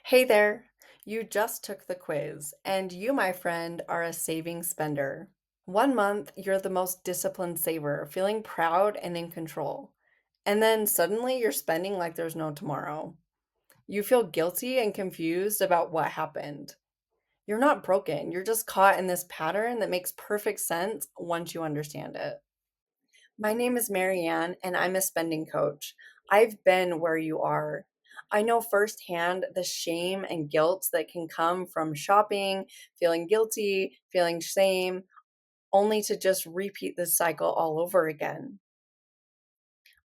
Hey there! You just took the quiz, and you, my friend, are a saving spender. 1 month, you're the most disciplined saver, feeling proud and in control. And then suddenly you're spending like there's no tomorrow. You feel guilty and confused about what happened. You're not broken, you're just caught in this pattern that makes perfect sense once you understand it. My name is Marianne, and I'm a spending coach. I've been where you are. I know firsthand the shame and guilt that can come from shopping, feeling guilty, feeling shame, only to just repeat this cycle all over again.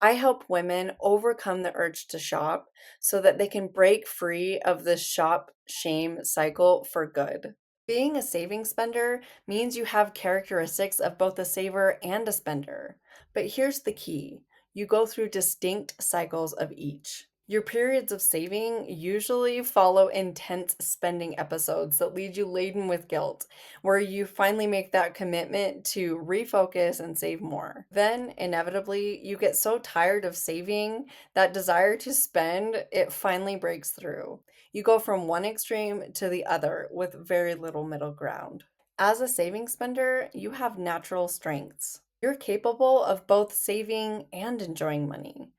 I help women overcome the urge to shop so that they can break free of this shop shame cycle for good. Being a saving spender means you have characteristics of both a saver and a spender. But here's the key: you go through distinct cycles of each. Your periods of saving usually follow intense spending episodes that lead you laden with guilt, where you finally make that commitment to refocus and save more. Then, inevitably, you get so tired of saving that desire to spend, it finally breaks through. You go from one extreme to the other with very little middle ground. As a saving spender, you have natural strengths. You're capable of both saving and enjoying money.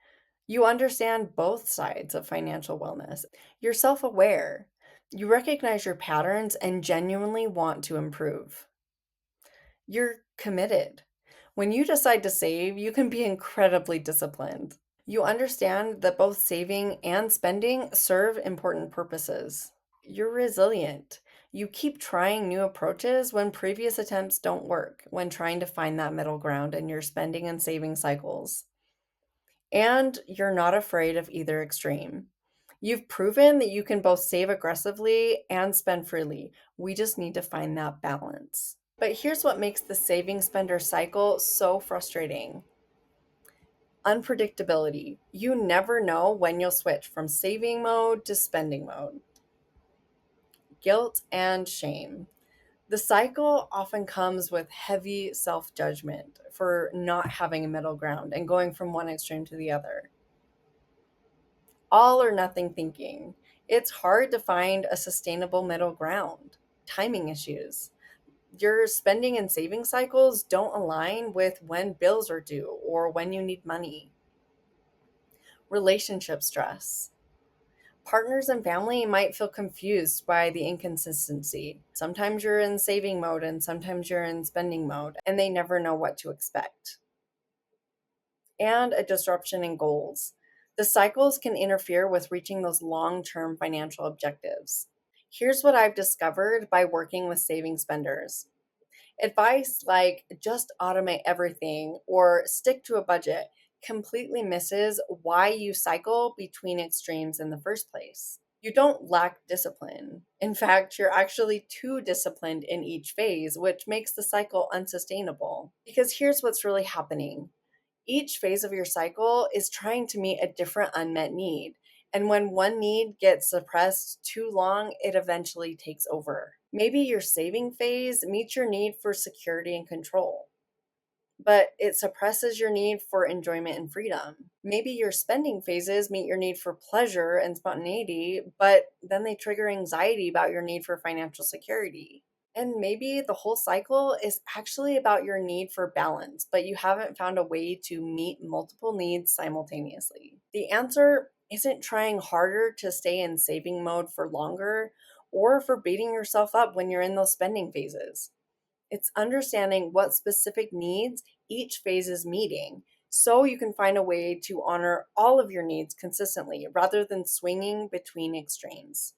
You understand both sides of financial wellness. You're self aware. You recognize your patterns and genuinely want to improve. You're committed. When you decide to save, you can be incredibly disciplined. You understand that both saving and spending serve important purposes. You're resilient. You keep trying new approaches when previous attempts don't work, when trying to find that middle ground in your spending and saving cycles. And you're not afraid of either extreme. You've proven that you can both save aggressively and spend freely. We just need to find that balance. But here's what makes the saving spender cycle so frustrating: unpredictability. You never know when you'll switch from saving mode to spending mode. Guilt and shame. The cycle often comes with heavy self judgment for not having a middle ground and going from one extreme to the other. All or nothing thinking. It's hard to find a sustainable middle ground. Timing issues. Your spending and saving cycles don't align with when bills are due or when you need money. Relationship stress. Partners and family might feel confused by the inconsistency. Sometimes you're in saving mode and sometimes you're in spending mode, and they never know what to expect. And a disruption in goals. The cycles can interfere with reaching those long term financial objectives. Here's what I've discovered by working with saving spenders. Advice like just automate everything or stick to a budget completely misses why you cycle between extremes in the first place. You don't lack discipline. In fact, you're actually too disciplined in each phase, which makes the cycle unsustainable. Because here's what's really happening: each phase of your cycle is trying to meet a different unmet need. And when one need gets suppressed too long, it eventually takes over. Maybe your saving phase meets your need for security and control, but it suppresses your need for enjoyment and freedom. Maybe your spending phases meet your need for pleasure and spontaneity, but then they trigger anxiety about your need for financial security. And maybe the whole cycle is actually about your need for balance, but you haven't found a way to meet multiple needs simultaneously. The answer isn't trying harder to stay in saving mode for longer or for beating yourself up when you're in those spending phases. It's understanding what specific needs each phase is meeting so you can find a way to honor all of your needs consistently rather than swinging between extremes.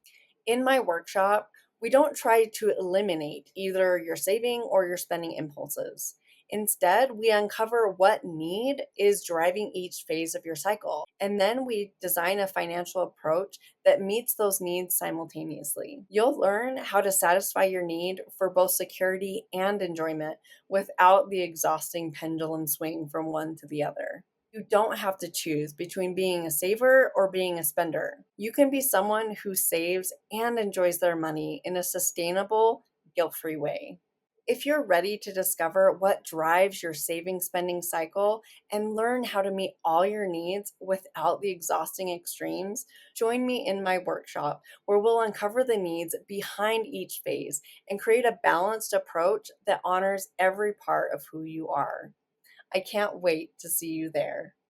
In my workshop, we don't try to eliminate either your saving or your spending impulses. Instead, we uncover what need is driving each phase of your cycle, and then we design a financial approach that meets those needs simultaneously. You'll learn how to satisfy your need for both security and enjoyment without the exhausting pendulum swing from one to the other. You don't have to choose between being a saver or being a spender. You can be someone who saves and enjoys their money in a sustainable, guilt free way. If you're ready to discover what drives your saving spending cycle and learn how to meet all your needs without the exhausting extremes, join me in my workshop where we'll uncover the needs behind each phase and create a balanced approach that honors every part of who you are. I can't wait to see you there.